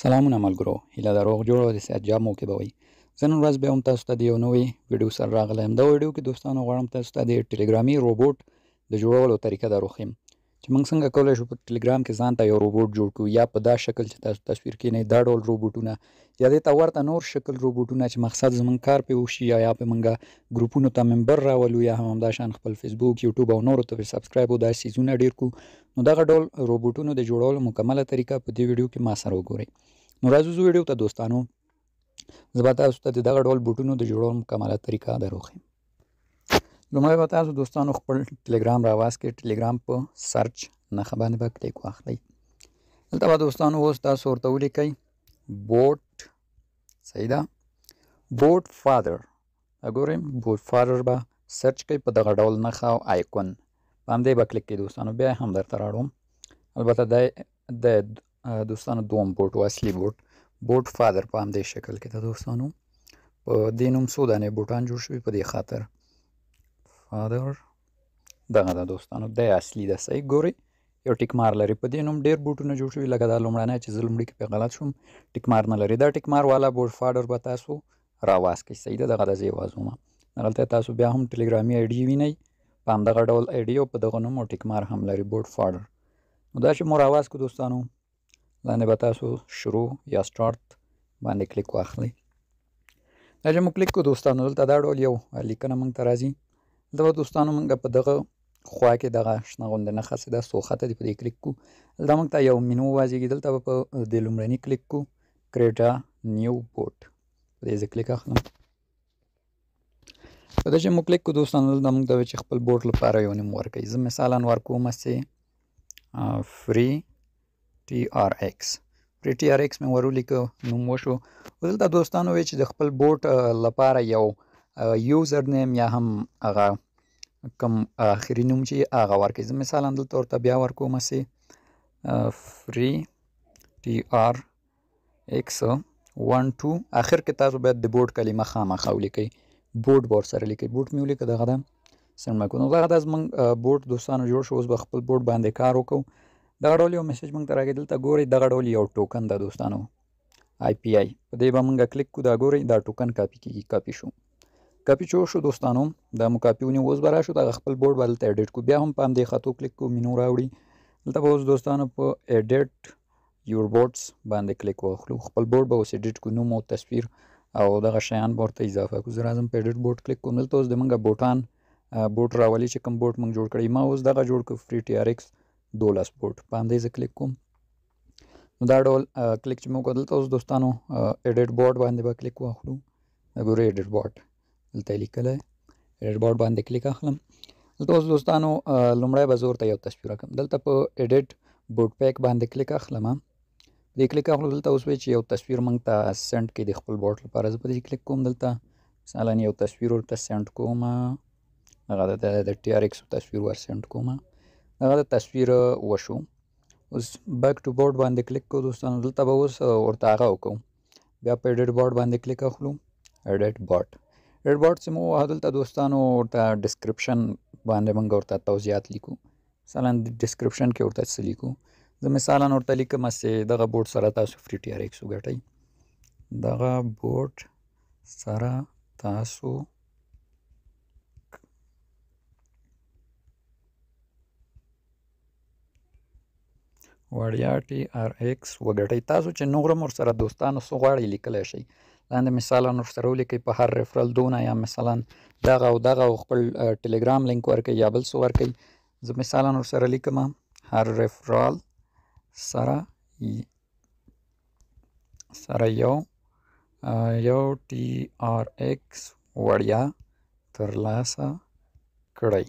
سلامونه ملګرو، هیله ده روغ جوړ او د صحتجاب مو کې به وي. زه نن ورځ بیا هم تاسو ته د یو نوی ویډیو سره راغلی یم. دا ویډیو کې دوستانو غواړم تاسو ته د ټلګرامي روبوټ د جوړولو طریقه در وښیم چې موږ څنګه کولی شو په ټلګرام کې ځان ته یو روبوټ جوړ کړو، یا په دا شکل چې تاسو تصویر کینئ دا ډول روبوټونه، یا دې ته ورته نور شکل روبوټونه چې مقصد زموږ کار پې وشي، یا په موږ ګروپونو ته ممبر راولو، یا هم همداشان خپل فیسبوک، یوټیوب او نورو ته پرې سبسکرایب او داسې څیزونه ډېر کړو. نو دغه ډول روبوټونو د جوړولو مکمله طریقه په دې ویډیو کې ما سره وګورئ. نو راځو زه ویډیو ته دوستانو، زه به تاسو ته د دغه ډول بوټونو د جوړولو مکمله طریقه در وښیم. لومړی به تاسو دوستانو خپل ټلګرام راواست کړئ. ټلګرام په سرچ نښه باندې به کلیک واخلئ. دلته به دوستانو اوس تاسو ورته ولیکئ بوټ، صحیح ده، بوټ فادر. ګورئ بوټ فادر به سرچ کوئ په دغه ډول نښه او آیکون په همدې به کلیک کوئ دوستانو. بیا هم درته راوړم، البته د دوستانو دوم بوټ و اصلي بوټ فادر په همدې شکل کې ده دوستانو. په دې نوم څو دانې بوټان جوړ شوي په دې خاطر فادر دغه ده دوستانو، دی اصلي ده. صحیح، ګورئ یو ټیک مار لري. په دې نوم ډېر بوټونه جوړ شوي، لکه دا لومړنی چې زه لومړي کې پې غلط شوم، ټیک مار نه لري. دا ټیک مار والا بوټ فادر به تاسو راواست کړئ. صحیح ده، دغه د زه یې وازومه. دغلته تاسو بیا هم ټلګرامي آی ډي وینئ، په همدغه ډول آی ډي او په دغه نوم او ټیک مار هم لري بوټ فادر. نو دا چې مو راواست کړو دوستانو، لاندې به تاسو شروع یا سټارټ باندې کلیک واخلئ. دا چې مو کلیک کړو دوستانو، دلته دا ډول یو لیکنه موږ ته راځي. دلته به دوستانو موږ په دغه خوا کې دغه شنه غوندې نښه چې ده څو خطه دي په دې کلیک کړو. دلته موږ ته یو مینو وازیږي، دلته به په دې لومړني کلیک کړو، کریټ ا نیو بوټ، په دې زه کلیک اخلم. په دې چې مو کلیک کړو دوستانو، دلته موږ ته وایي چې خپل بوټ لپاره یو نوم ورکړئ. زه مثالا ورکوم چې فري ټي آر ایکس، فري ټي آر ایکس مې ورولیکه، نوم وشو. دلته دوستانو وایي چې د خپل بوټ لپاره یو یوزر نیم یا هم هغه کوم آخري نوم چې هغه ورکړئ. زه مثالا دلته ورته بیا ورکوم چې فري ټي آر ایکس 1 2. آخر کې تاسو باید د بوټ کلمه خامخا ولیکئ، بوټ به ورسره لیکئ. بوټ مې ولیکه، دغه ده سنډ نو دغه ده زموږ بوټ دوستانو جوړ شو. اوس به خپل بوټ باندې کار وکړو. دغه ډول یو میسج موږ ته راغی، دلته ګورئ دغه ډول یو ټوکن ده دوستانو، آی پی آی، په دې به موږ کلیک کړو. دا ګورئ دا ټوکن کاپي کېږي، کاپي شو. کاپي چې وشو دوستانو، دا مو کاپي ونیو. اوس به راشو دغه خپل بوټ به دلته ایډیټ کړو. بیا هم په همدې خطو کلیک کړو، مینو راوړي. دلته به اوس دوستانو په ایډیټ یور بوټس باندې کلیک واخلو. خپل بوټ به اوس ایډیټ کړو، نوم او تصویر او دغه شیان به ورته اضافه کړو. زه راځم په ایډیټ بوټ کلیک کوم. دلته اوس د موږ بوټان بوټ راولي چې کوم بوټ موږ جوړ کړی. ما اوس دغه جوړ کړو فري ټي آر ایکس 12 بوټ، په همدې زه کلیک کوم. نو دا ډول کلیک چې مو وکړو، دلته اوس دوستانو ایډیټ بوټ باندې به کلیک واخلو. دا ګورئ ایډیټ بوټ دلته یې لیکلی، ایډیټ بوټ باندې کلیک اخلم. دلته اوس دوستانو لومړی به زه ورته یو تصویر راکړم. دلته په ایډیټ بوټ پیک باندې کلیک اخلم. دې کلیک اخلو. دلته اوس وایي چې یو تصویر موږ ته سینډ کړي د خپل بوټ لپاره. زه په دې کلیک کوم. دلته مثلا یو تصویر ورته سینډ کوم، هغه د ټي آر ایکس تصویر ور سینډ کوم. هغه د تصویر وشو. اوس بیک ټو بوټ باندې کلیک کوو دوستانو. دلته به اوس ورته هغه وکړو، بیا په ایډیټ بوټ باندې کلیک اخلو. ایډیټ بوټ چې مو ووهه، دلته دوستانو ورته ډسکرپشن باندې موږ ورته توضیحات لیکو. مثلا ډسکرپشن کې ورته څه لیکو، زه مثالا ورته لیکم چې دغه بوټ سره تاسو فري ټي آر ایکس وګټئ. دغه بوټ سره تاسو وړیا ټي آر ایکس وګټئ. تاسو چې نور هم ورسره دوستانو څه غواړئ لیکلی شئ. لاندې مثالا ورسره ولیکئ په هر ریفرل دونه، یا مثلا دغه او دغه او خپل ټلګرام لینک ورکئ یا بل څه ورکئ. زه مثالا ورسره لیکم هر ریفرال سره یو ټي آر ایکس وړیا ترلاسه کړئ.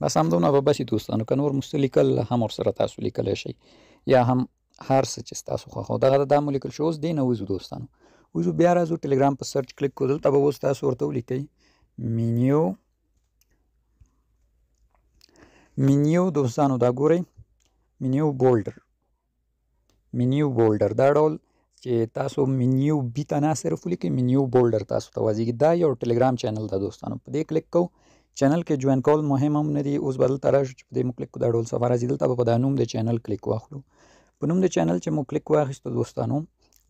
بس همدومره به بس دوستانو. که نور مو څه لیکل هم ورسره تاسو لیکلی شئ، یا هم هر څه چې ستاسو خوښ و. دغه دا مو لیکل شو. اوس دې نه وځو دوستانو، وځو بیا راځو ټلګرام په سرچ کلیک کړو. دلته به اوس تاسو ورته ولیکئ مینیو دوستانو. دا ګورئ مینیو بولډر، دا ډول چې تاسو مینیو بي ته نه صرف ولیکئ، مینیو بولډر تاسو ته وازیږي. دا یو ټلګرام چینل ده دوستانو. په دې کلیک کوو. چینل کې جوین کول مهم هم نه دي. اوس به دلته راشو چې په دې مو کلیک کړو، دا ډول صفحه راځي. دلته به په دا نوم د چینل کلیک واخلو. په په نوم د چینل چې مو کلیک واخیستو دوستانو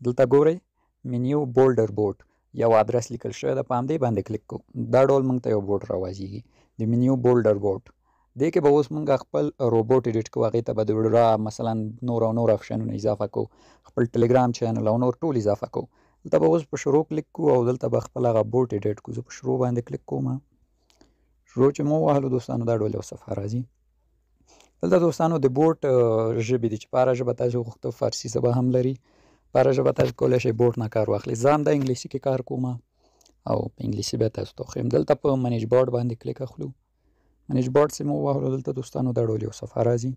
دلته ګورئ منیو بولډر بورډ یو ادرس لیکل شوی ده په همدې باندې کلیک کوو دا ډول موږ ته یو بورډ راوځيږي د منیو بولډر بورډ دې کې به اوس موږ خپل روبوټ ایډیټ کوو هغې ته به د ډرا مثلا نور آپشنونه اضافه کوو خپل ټلګرام چینل او نور ټول اضافه کوو دلته به اوس په شروع کلیک کوو او دلته به خپل هغه بورډ ایډیټ کوو زه په شروع باندې کلیک کوم شروع چې مو ووهلو دوستانو دا ډول یو صفحه راځي دلته دوستانو د بورډ ژبې دي چې په هره ژبه تاسو غوښتو فارسي ژبه هم لري په هره ژبه تاسو کولی شئ بورډ نه کار واخلئ زه هم د انګلیسي کې کار کوم او په انګلیسي بیا تاسو ته وښیم دلته په منیج بورډ باندې کلیک اخلو منیج بورډ چې مو ووهلو دلته دوستانو دا ډول یو صفحه راځي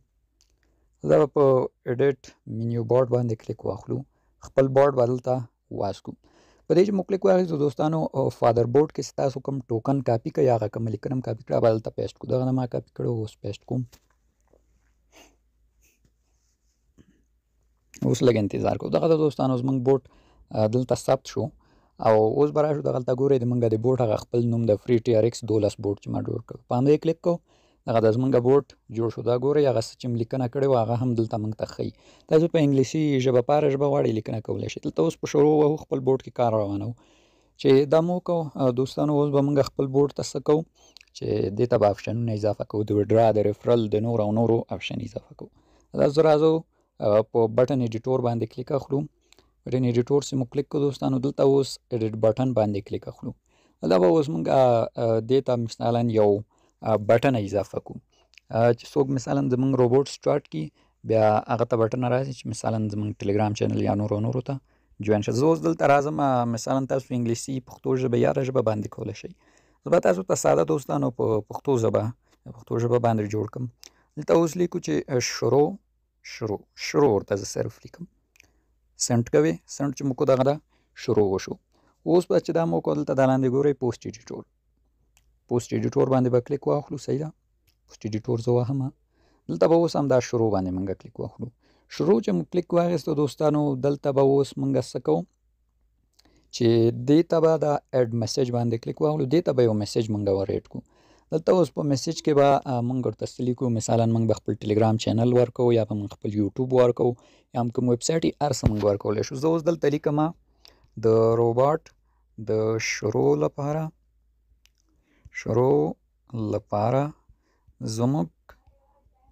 دا به په ایډیټ منیو بورډ باندې کلیک واخلو خپل بورډ به دلته واسکو په دې چې مو کلیک واخیستو دوستانو فادر بورډ کې چې تاسو کوم ټوکن کاپي کړئ هغه کومه لیکنه هم کاپي کړه به دلته پیسټ کړو دغه نه ما کاپي کړی اوس پیسټ کوم اوس لږ انتظار کوو دغه د دوستانو زموږ بورډ دلته ثبت شو او اوس به راشو دغلته ګورئ د موږ د بورډ هغه خپل نوم د فري ټي آر ایکس 12 بورډ چې ما جوړ کړ په همدې کلیک کوو دغه د زموږ بورډ جوړ شو دا ګورئ هغه څه چې م لیکنه کړې وه هغه هم دلته موږ ته ښیي تاسو په انګلیسي ژبه په هره ژبه غواړئ لیکنه کولی شئ دلته اوس په شروع وهو خپل بورډ کې کار روانوو چې دا مو وکړو دوستانو اوس به موږ خپل بورډ ته څه کوو چې دې ته به آپشنونه اضافه کوو د وډرا د ریفرل د نورو آپشن اضافه کوو دا زه راځو په بټن ایډیټور باندې کلیک اخلو بټن ایډیټور چې مو کلیک کړو دوستانو دلته اوس ایډیټ بټن باندې کلیک اخلو دا به اوس موږ دې ته مثلا یو بټن اضافه کوو چې څوک مثلا زموږ روبوټ سټارټ کړي بیا هغه ته بټن راځي چې مثلا زموږ ټلګرام چینل یا نورو ته جوین شي زه اوس دلته راځم مثلا تاسو انګلیسي پښتو ژبه یا هره ژبه باندې کولی شئ زه به تاسو ته ساده دوستانو په پښتو ژبه باندې جوړ کړم دلته اوس لیکو چې شروع ورته زه صرف لیکم سنټ کوئ سنټ چې مو کو دغه ده شروع وشو اوس به چې دا مو کو دلته د لاندې ګورئ پوسټ ایډیټور باندې به کلیک واخلو صحیح ده پوسټ ایډیټور زه وهم دلته به اوس هم دا شروع باندې موږ کلیک واخلو شروع چې مو کلیک واخیستو دوستانو دلته به اوس موږ څه کوو چې دې ته به دا اډ میسیج باندې کلیک واخلو دې ته به یو میسیج موږ ور ایډ کړو دلته اوس په میسیج کې به موږ ورته څه لیکو مثلا موږ به خپل ټلګرام چینل ورکوو یا به موږ خپل یوټیوب ورکوو یا هم کوم ویبسایټ یې هر څه موږ ورکولی شو زه اوس دلته لیکم د روباټ د شروع لپاره زموږ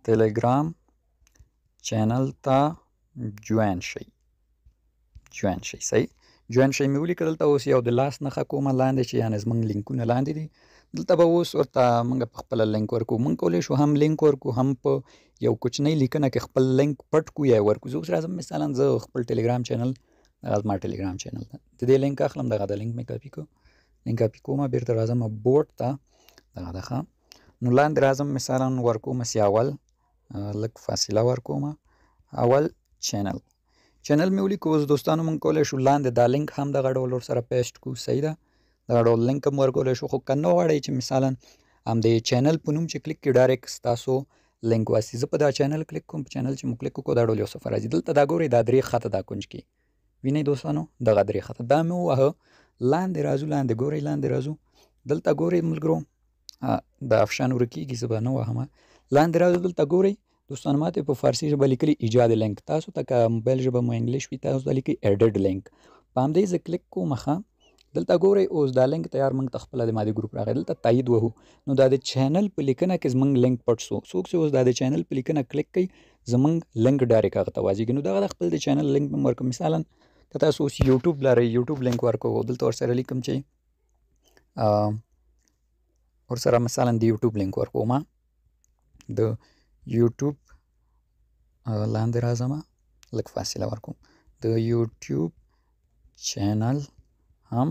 ټلګرام چینل ته جوین شئ صحیح جوین شئ مې ولیکه دلته اوس یو د لاس نښه کومه لاندې چې یعنې زموږ لینکونه لاندې دي دلته به اوس ورته موږ په خپله لینک ورکوو موږ کولی شو هم لینک ورکوو هم په یو کوچنۍ لیکنه کې خپل لینک پټ کړو یا یې ورکوو زه اوس راځم مثلا زه خپل ټلګرام چینل دغه زما ټلګرام چینل ده د دې لینک اخلم دغه د لینک مې کاپي کړو لینک کاپي کوم بیرته راځم بورډ ته دغه ده نو لاندې راځم مثلا ورکوم چې اول لږ فاصله ورکوم اول چینل مې ولیکو اوس دوستانو موږ کولی شو لاندې دا لینک هم دغه ډول ورسره پیسټ کړو صحیح ده دغه ډول لینک هم ورکولی شو خو که نه غواړئ چې مثلا هم د چینل په نوم چې کلیک کړي ډایرکټ ستاسو لینک واسي زه په دا چینل کلیک کوم په چینل چې مو کلیک وکړو دا ډول یو صفحه راځي دلته دا ګورئ دا درې خطه دا کونج کې وینئ دوستانو دغه درې خطه دا مې ووهه لاندې راځو ګورئ لاندې راځو دلته ګورئ ملګرو دا افشان ورکېږي زه به نه وهم لاندې راځو دلته ګورئ دوستانو ماته په فارسي ژبه لیکلي ایجاد لینک تاسو ته که موبایل ژبه مو انګلیش وي تاسو ته لیکي ایډډ لینک په همدې زه کلیک کوم دلته ګورئ اوس دا لینک تیار موږ ته خپله د مادي ګروپ راغی دلته تایید وهو نو دا د چینل په لیکنه کې زموږ لینک پټ شو څوک چې اوس دا د چینل په لیکنه کلیک کوي زموږ لینک ډایرکټ هغه ته واځيږي نو دغه د خپل د چینل لینک مې ورکړم مثلا که تاسو اوس یوټیوب لرئ یوټیوب لینک ورکوو دلته ورسره لیکم چې ورسره مثلا د یوټیوب لینک ورکوم د یوټیوب لاندې راځم لږ فاصله ورکوم د یوټیوب چینل هم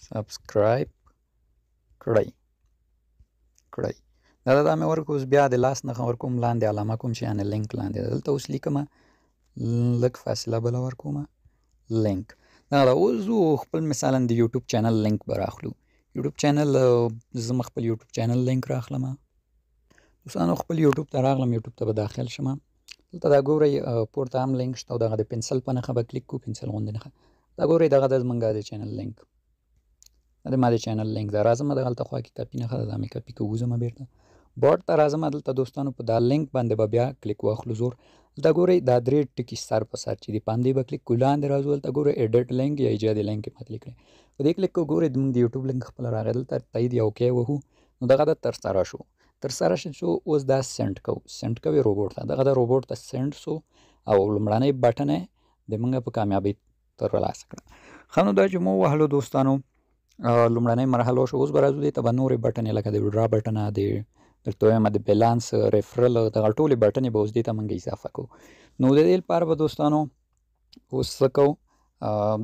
سبسکرایب کړئ دا مې ورکړو اوس بیا د لاس نښه ورکوم لاندې علامه کوم چې یعنې لینک لاندې ده دلته اوس لیکم لږ فاصله بله ورکوم لینک دا اوس زه خپل مثلا د یوټیوب چینل لینک به راخلو یوټیوب چینل زه خپل یوټیوب چینل لینک راخلم دوستانو خپل یوټیوب ته راغلم یوټیوب ته به داخل شم دلته دا ګورئ پورته هم لینک شته او دغه د پنسل په نښه به کلیک کړو پنسل غوندې نښه دا ګورئ دغه د زموږ د چینل لینک دا د ما د چینل لینک دا راځم دغلته خوا کې کاپي نښه ده دا مې کاپي کوو ځم بیرته بورډ ته راځم. دلته دوستانو په دا لینک باندې به بیا کلیک واخلو زور. دلته ګورئ دا 3 ټکي سر په سر چې دي په همدې به کلیک کړو. لاندې راځو دلته ګورئ ایډیټ لینک یا ایجاد لینک یې کلیک کړئ. په دې کلیک کوو ګورئ زموږ د یوټیوب لینک خپله راغی. دلته تایید یا اوکې وهو نو دغه د ترسره شو. اوس دا سینډ کوو. سینډ کوي روبوټ ته. دغه د روبوټ ته سینډ سو او لومړنی بټن یې د موږ په کامیابۍ ترلاسه کړه. ښه نو دا چې مو ووهلو دوستانو لومړنۍ مرحله وشوه. اوس به راځو دې ته به نورې بټنې لکه د وډرا بټنه درته وایم د بیلانس ریفرل دغه ټولې بټنې به اوس دې ته موږ اضافه کوو. نو د دې لپاره به دوستانو اوس څه کوو.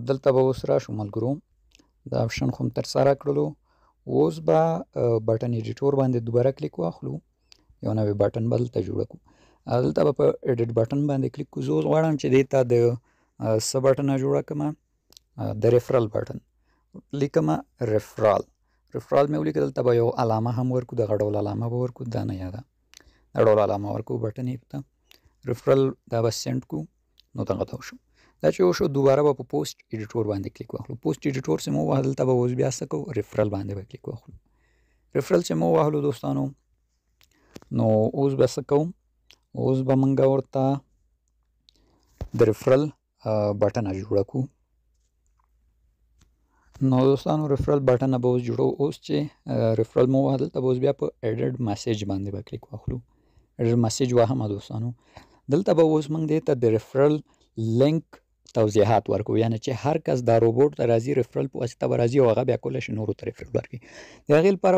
دلته به اوس راشو ملګرو. دا آپشن خو م ترسره کړلو. اوس به بټن ایډیټور باندې دوباره کلیک واخلو. یو نوی بټن به دلته جوړه کړو. دلته به په ایډیټ بټن باندې کلیک کړو. زه اوس غواړم چې دې ته د څه بټنه جوړه کړم. د ریفرل بټن لیکمه. ریفرال مې ولیکه. دلته به یو علامه هم ورکو. دغه ډول علامه به ورکو. دا نه یاده دا ډول علامه ورکو بټن یې ته. ریفرل دا به سینډ کو. نو دغه ته وشو. دا چې وشو دوباره به په پوسټ ایډیټور باندې کلیک واخلو. پوسټ ایډیټور چې مو وهل دلته به اوس بیا څه کوو. ریفرل باندې به کلیک واخلو. ریفرل چې مو وهلو دوستانو نو اوس به څه کوو. اوس به موږ ورته د ریفرل بټنه جوړه کړو. نو دوستانو ریفرل بټنه به اوس جوړو. اوس چې ریفرل مو وهل دلته به اوس بیا په ایډیټ میسیج باندې به کلیک واخلو. ایډیټ میسیج وهم دوستانو. دلته به اوس موږ دې ته د ریفرل لینک توضیحات ورکو. یعنی چې هر کس دا روبوټ ته راځي ریفرل په واسطه به راځي او هغه بیا کولی شي نورو ته ریفرل ورکړي. د هغې لپاره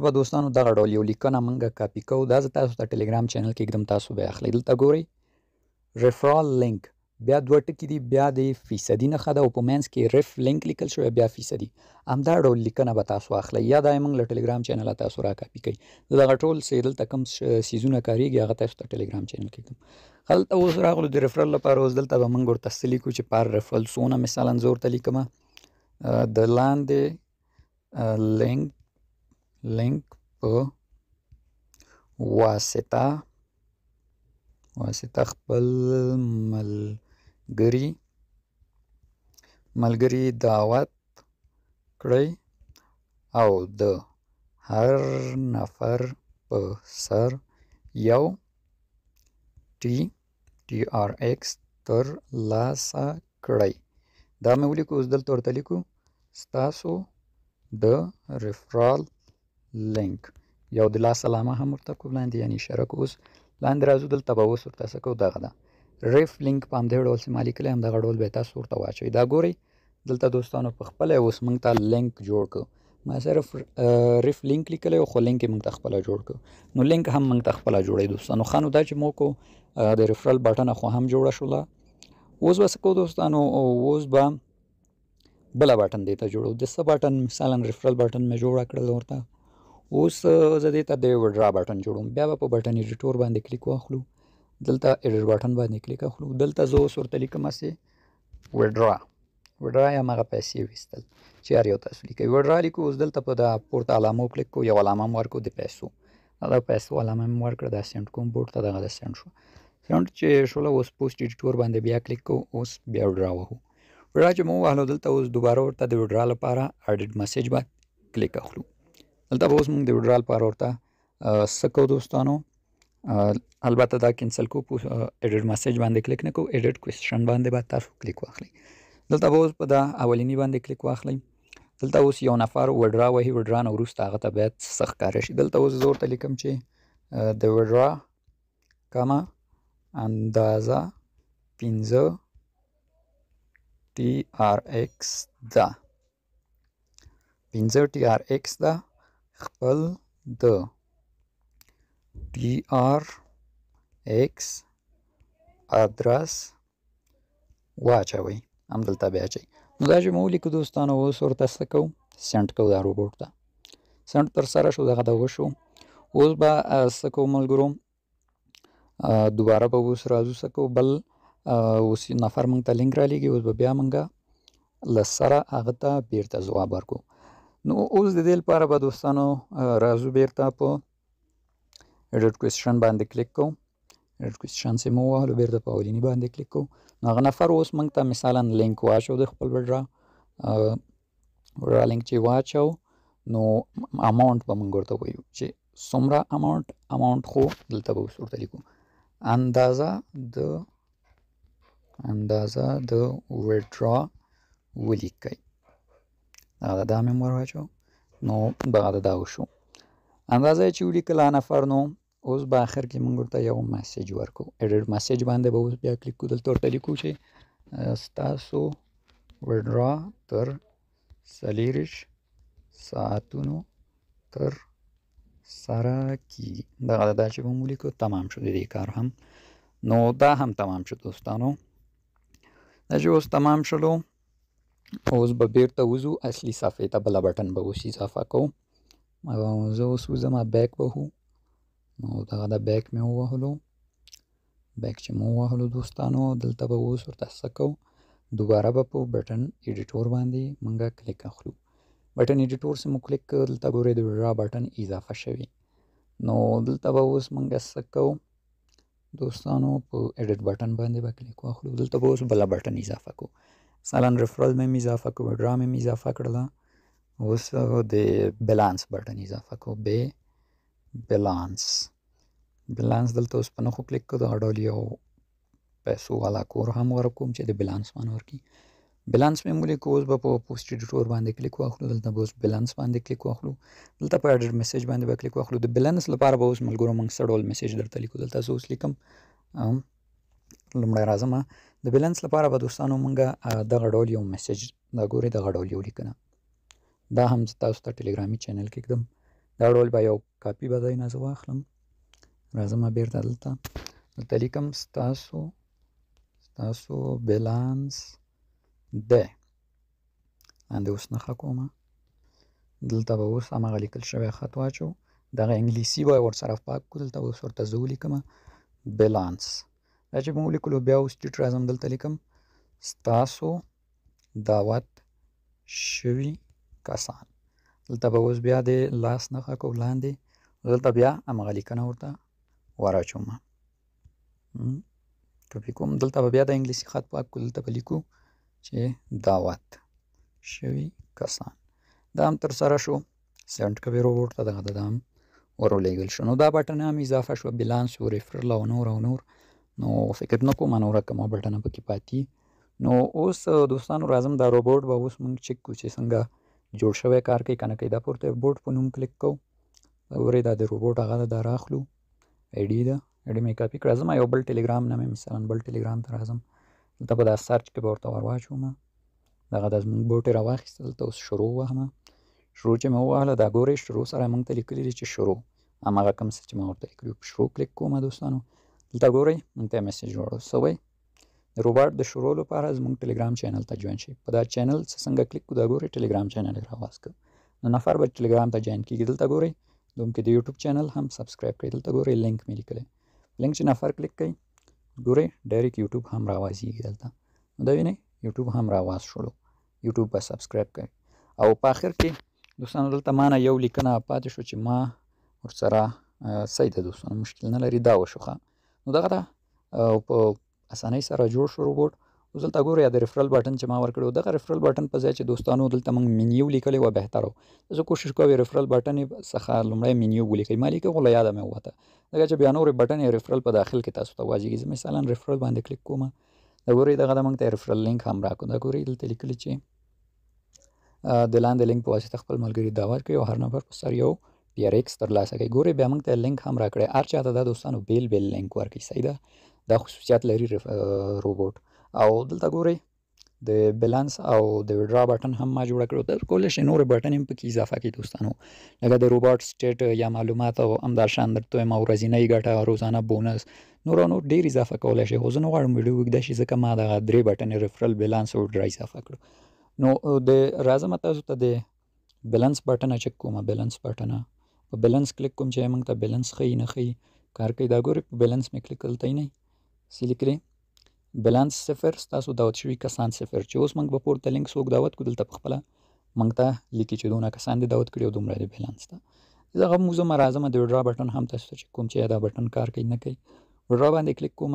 به دوستانو دغه ډول یو لیکنه موږ کاپي کوو. دا زه تاسو ته ټلیګرام چینل کې ږدم. تاسو به یې اخلئ. دلته ګورئ ریفرال لینک بیا 2 ټکي دي. بیا د فیصدي نښه ده او په منځ کې ریف لینک لیکل شوی بیا فیصدي. همدا ډول لیکنه به تاسو اخلئ یا دا یې موږ له ټلیګرام چینله تاسو را کاپي کوئ. زه دغه ټول څه دلته کوم څیزونه کارېږي هغه تاسو ته ټلیګرام چینل کې ږدم. هلته اوس راغلو د ریفرل لپاره. اوس دلته به موږ ورته څه لیکو چې پر ریفرل څونه مثلا زه ورته لیکمه د لاندې لینک په واسطه خپل ملګري دعوت کړئ او د هر نفر په سر یو TRX ترلاسه کړئ. دا مې ولیکو. اوس دلته ورته لیکو ستاسو د ریفرال لینک. یو د لاس علامه هم ورته کوو لاندې یعنې اشاره کوو. اوس لاندې راځو. دلته به اوس ورته څه کوو. دغه ده ریف لینک په همدې ډول چې ما لیکلی هم دغه ډول به تاسو ورته واچوئ. دا ګورئ دلته دوستانو په خپله اوس موږ ته لینک جوړ کړو. ما صرف ریف لینک لیکلی خو لینک یې موږ ته خپله جوړ کړو. نو لینک هم موږ ته خپله جوړوي دوستانو. ښه نو دا چې مو کو د ریفرل بټنه خو هم جوړه شوله. اوس به څه کوو دوستانو. اوس به بله بټن دې ته جوړو. د څه بټن مثلا ریفرل بټن مې جوړه کړل ورته. اوس زه دې ته د وډرا بټن جوړوم. بیا به په بټن ایډیټور باندې کلیک واخلو. دلته ایډیټ بټن باندې کلیک واخلو. دلته زه اوس ورته لیکم هسې وډرا یا همغه پیسې ویستل چې هر یو تاسو لیکئ. وډرا لیکو. اوس دلته په دا پورته علامو کلیک کوو. یو علامه م ورکړو د پیسو. دا پیسو علامه مې ورکړه. دا سینډ کوم بورډ ته. دغه د سینډ شو. سینډ چې شوله اوس پوسټ ایډیټور باندې بیا کلیک کوو. اوس بیا وډرا وهو. وډرا چې مو ووهلو دلته اوس دوباره ورته د وډرا لپاره ایډیټ میسیج باندې کلیک اخلو. دلته به اوس موږ د وډرا لپاره ورته څه کوو دوستانو. البته دا کینسل کوو. ایډیټ میسیج باندې کلیک نه کوو. ایډیټ کوېسچن باندې به تاسو کلیک واخلئ. دلته به اوس په دا اولینی باندې کلیک واخلئ. دلته اوس یو نفر وډرا وهي. وډرا نه وروسته هغه ته باید څه ښکاره شي. دلته اوس زه ورته لیکم چې د وډرا کمه اندازه 15 TRX ده. 15 TRX ده. خپل د TRX ادرس واچوئ. همدلته بیا اچئ. نو دا چې مو ولیکو دوستانو. اوس ورته څه کوو. سینډ کوو دا روبوټ ته. سینډ ترسره شو. دغه د وشو. اوس به څه کوو ملګرو. دوباره به اوس راځو څه کوو. بل اوس نفر موږ ته لینک رالیږي. اوس به بیا موږ له سره هغه ته بیرته ځواب ورکړو. نو اوس د دې لپاره به دوستانو راځو بیرته په ایډیټ کوېسچن باندې کلیک کوو. ایډیټ کوېسچن چې مو ووهلو بیرته په اولیني باندې کلیک کوو. نو هغه نفر اوس موږ ته مثلا لینک واچو د خپل وډرا لینک چې واچو. نو اماونټ به موږ ورته وایو چې څومره اماونټ خو دلته به اوس ورته لیکو اندازه د ویډرا ولیکئ. دا مې ور واچو. نو دغه دا وشو اندازه چې ولیکله نفر. نو اوس به آخر کې موږ ورته یو میسیج ورکو. ایډیټ میسیج باندې به اوس بیا کلیک کو. دلته ورته لیکو چې ستاسو ویډرا تر 40 ساعتونو تر سره کیږي. دغه دا چې به مو لیکو تمام شو د دې کار هم. نو دا هم تمام شو دوستانو. دا چې اوس تمام شلو اوس به بیرته وځو اصلي صفحې ته. بله بټن به اوس اضافه کوو. زه اوس وځم بیک به هو. نو دغه د بیک مې ووهلو. بیک چې مو ووهلو دوستانو دلته به اوس ورته څه کوو. دوباره به په بټن ایډیټور باندې مونږه کلیک اخلو. بټن ایډیټور چې مو کلیک کړ دلته ګورئ د ویډرا بټن اضافه شوی. نو دلته به اوس مونږه څه کوو دوستانو په ایډیټ بټن باندې به کلیک واخلو. دلته به اوس بله بټن اضافه کوو. مثلا ریفرل مې اضافه کوو، ویډرا مې اضافه کړله. اوس د بیلانس بټن اضافه کوو. بیلانس دلته اوس په نښو کلیک کوو. دغه ډول یو پیسو والا کور هم ورکوم چې د بیلانس باندې ورکړي. بیلانس مې ولیکو. اوس به په پوسټ ایډیټور باندې کلیک واخلو. دلته به اوس بیلانس باندې کلیک واخلو. دلته په ایډیټ میسیج باندې به کلیک واخلو. د بیلانس لپاره به اوس ملګرو موږ څه ډول میسیج درته لیکو. دلته زه اوس لیکم لومړی راځم. د بیلانس لپاره به دوستانو موږ دغه ډول یو میسیج دا ګورئ دغه ډول یو لیکنه. دا هم تاسو ته ټلګرامي چینل کې کړم. دا ډول به یو کاپي به ځای نه زه واخلم. راځم بیرته دلته لیکم ستاسو بیلانس دی. لاندې اوس نښه کومه. دلته به اوس هماغه لیکل شوی خط واچو. دغه انګلیسي به ورسره پاک کړو. دلته به اوس ورته زه ولیکم بیلانس. دا چې به مو ولیکلو بیا اوس ټیټ راځم. دلته لیکم ستاسو دعوت شوي کسان. دلته به اوس بیا د لاس نښه کوو لاندې. دلته بیا هماغه لیکنه ورته وراچوم. کپی کوم. دلته به بیا د انګلیسي خط پاک کړو. دلته به لیکو چې دعوت شوي کسان. دا هم تر سره شو. سینډ کوي روبوټ ته. دغه د هم ورولېږل شو. نو دا بټن هم اضافه شو. بیلانس او ریفرل او نور. نو فکر نه کوم نوره کومه بټنه پکې پاتې. نو اوس دوستانو راځم دا روبوټ به اوس موږ چک کوو چې څنګه جوړ شوی کار کوي که نه کوي. دا پورته بوټ په نوم کلیک کوو. دا ګورئ دا د روبوټ هغه ده. دا راخلو آی ډي ده. آی ډي مې کاپي کړه. راځم یو بل ټلګرام نه مې مثلا بل ټلګرام ته راځم. دلته به دا سرچ کې به ورته ور واچوم. دغه د زموږ بوټ یې راواخیسته. دلته اوس شروع ووهم. شروع چې مې ووهله دا ګورئ شروع سره موږ ته لیکلي دي چې شروع. هماغه کوم څه چې ما ورته لیکلي په شروع کلیک کوم دوستانو. دلته ګورئ موږ ته میسیج راوړو. څه وایي د روباټ د شروع لپاره زموږ ټلګرام چینل ته جوین شئ. په دا چینل څنګه کلیک کړو. دا ګورئ ټلګرام چینل یې راواز کړ. نو نفر به ټلګرام ته جوین کېږي. دلته ګورئ دومره د یوټیوب چینل هم سبسکرایب کړئ. دلته ګورئ لینک مې لیکلی. لینک چې نفر کلیک کوي ګورئ ډایرکټ یوټیوب هم راوازیږي دلته. نو دا وینئ یوټیوب هم راواز شولو. یوټیوب به سبسکرایب کړئ. او په آخر کې دوستانو دلته ما نه یو لیکنه پاتې شو چې ما ورسره صحیح ده دوستانو مشکل نه لري. دا وشو نو دغه ده په اسانۍ سره جوړ شو روبوټ. اوس دلته ګورئ د ریفرل بټن چې ما ورکړی و دغه ریفرل بټن په ځای چې دوستانو دلته موږ منیو لیکلی وه بهتره و. زه کوشش کوم ریفرل بټن څخه لومړی منیو ولیکئ. ما لیکه خو له یاده مې ووته ځکه چې بیا نورې بټن یې ریفرل په داخل کې تاسو ته واځېږي. زه مثلا ریفرل باندې کلیک کوم. دا ګورئ دغه د موږ ته ریفرل لینک هم راکړو. دا ګورئ دلته لیکلي چې د لاندې لینک په واسطه خپل ملګري دعوت کوي او هر نفر په سر یو TRX ترلاسه کوي. ګورئ بیا موږ ته لینک هم راکړی. هر چاته دا دوستانو بیل لینک ورکوي. صحیح ده. دا خصوصیات لري روبوټ. او دلته ګورئ د بیلانس او د ویډرا بټن هم ما جوړه کړو. در کولی شئ نورې بټن هم پکې اضافه کړئ دوستانو لکه د روبوټ سټیټ یا معلومات او همداشان درته وایم او ورځنۍ ګټه روزانه بونس نور ډېر اضافه کولی شئ. خو زه نه غواړم ویډیو اوږده شي ځکه ما دغه 3 بټنې ریفرل بیلانس او ویډرا اضافه کړو. نو د راځم تاسو ته د بیلانس بټنه چک کوم. بیلانس بټنه په بیلانس کلیک کوم چې موږ ته بیلانس ښیي نه ښیي کار کوي. دا ګورئ په بیلانس مې کلیک دلته نه څه لیکلي بیلانس 0 ستاسو دعوت شوي کسان 0 چې اوس موږ به پورته لینک څوک دعوت کړو دلته په خپله موږ ته لیکي چې دونه کسان دې دعوت کړي او دومره د بیلانس ته. دغه موږ زه راځم د ویډرا بټن هم تاسو ته چک کوم چې دا بټن کار کوي نه کوي. ویډرا باندې کلیک کوم.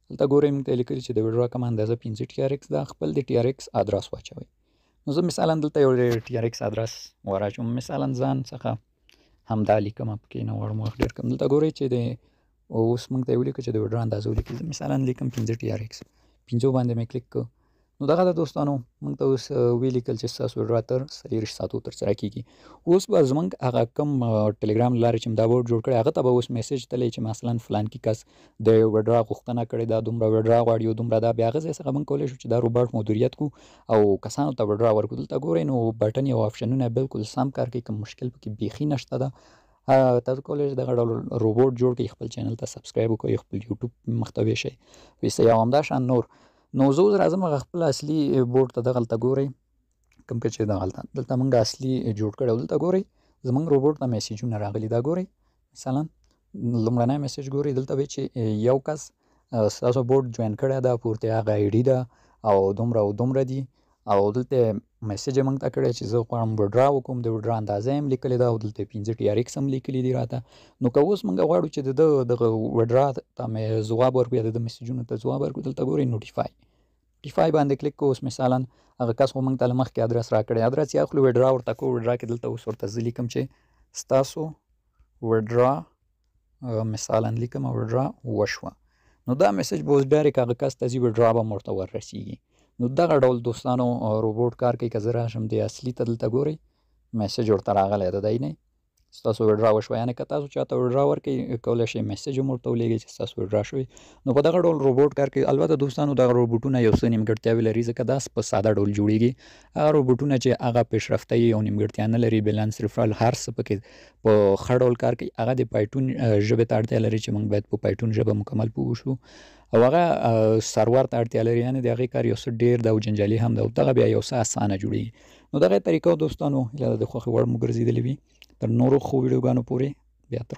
دلته ګورئ موږ ته لیکلي چې د ویډرا کوم اندازه 15 TRX ده. خپل د TRX ادرس واچوئ. نو زه مثلا دلته یو TRX ادرس وراچوم، مثلا ځان څخه همدا لیکم پکې نه غواړم وخت ډېر کم. دلته ګورئ چې د اوس موږ ته یې ولیکه چې د وډرا اندازه ولیکئ. زه مثلا لیکم 15 TRX، 15 باندې مې کلیک کړ. نو دغه د دوستانو موږ ته اوس ولیکل چې ستاسو وډرا تر 40 ساعتو ترسره کیږي. اوس به زموږ هغه کوم ټلګرام لارې چې دا بورډ جوړ کړی هغه ته به اوس میسج تللی چې مثلا فلان کې کس د وډرا غوښتنه کړې ده، دومره وډرا غواړي او دومره دا. بیا هغه ځای څخه موږ کولی شو چې دا روباټ مدیریت کړو او کسانو ته وډرا ورکړو. دلته ګورئ نو بټن او آپشنونه بالکل سم کار کوي، کوم مشکل پکې بیخي نشته ده. تاسو کولی شئ دغه ډول روبوټ جوړ کړئ، خپل چینل ته سبسکرایب وکړئ، خپل یوټیوب محتوی شئ ویسئ او همدا شان نور. نو زه اوس راځم هغه خپل اصلي بورډ ته. دغلته ګورئ کوم چې دلته موږ اصلي جوړ کړی او دلته ګورئ زموږ روبوټ ته میسیجونه راغلي. دا ګورئ مثلا لومړنی میسج ګورئ، دلته وایي چې یو کس ستاسو بورډ جوین کړی ده، پورته هغه آی ډي ده او دومره او دومره دي او دلته میسج یې موږ ته کړی چې زه غواړم وډرا وکړم، د وډرا اندازه یې هم لیکلې ده او دلته 15 TRX هم لیکلي دي راته. نو که اوس موږ غواړو چې د دغه وډرا ته مې ځواب ورکړو یا د میسجونو ته ځواب ورکړو، دلته ګورئ نوټیفای باندې کلیک کوو. اوس مثلا هغه کس خو موږ ته له مخکې ادرس راکړی، ادرس یې اخلو، وډرا ورته کوو. وډرا کې دلته اوس ورته زه لیکم چې ستاسو وډرا مثلا لیکم وډرا وشوه. نو دا میسج به اوس ډایرکټ هغه کس ته ځي، وډرا به هم ورته وررسیږي. نو دغه ډول دوستانو روبوټ کار کوي. که زه راشم د اصلي ته دلته ګورئ میسج ورته راغلی ده، دی نه ستاسو وډرا وشوه. یعنې که تاسو چاته وډرا ورکړئ کولی شئ میسج هم ورته ولېږئ چې ستاسو وډرا شوې. نو په دغه ډول روبوټ کار کوي. البته دوستانو دغه روبوټونه یو څه نیمګړتیاوې لري ځکه دا په ساده ډول جوړیږي. هغه روبوټونه چې هغه پیشرفته او نیمګړتیا نه لري، بیلانس ریفرال هر څه پکې په ښه ډول کار کوي، هغه د پایتون ژبې ته اړتیا لري چې موږ باید په پایتون ژبه مکمل پوه شو او هغه سرور ته اړتیا لري. یعنې د هغې کار یو څه ډېر ده او جنجالي هم ده او دغه بیا یو څه اسانه جوړیږي. نو دغه طریقو دوستانو هیله ده د خوښې وړ مو ګرځېدلې وي. تر نورو ښو ویډیوګانو پورې بیا تر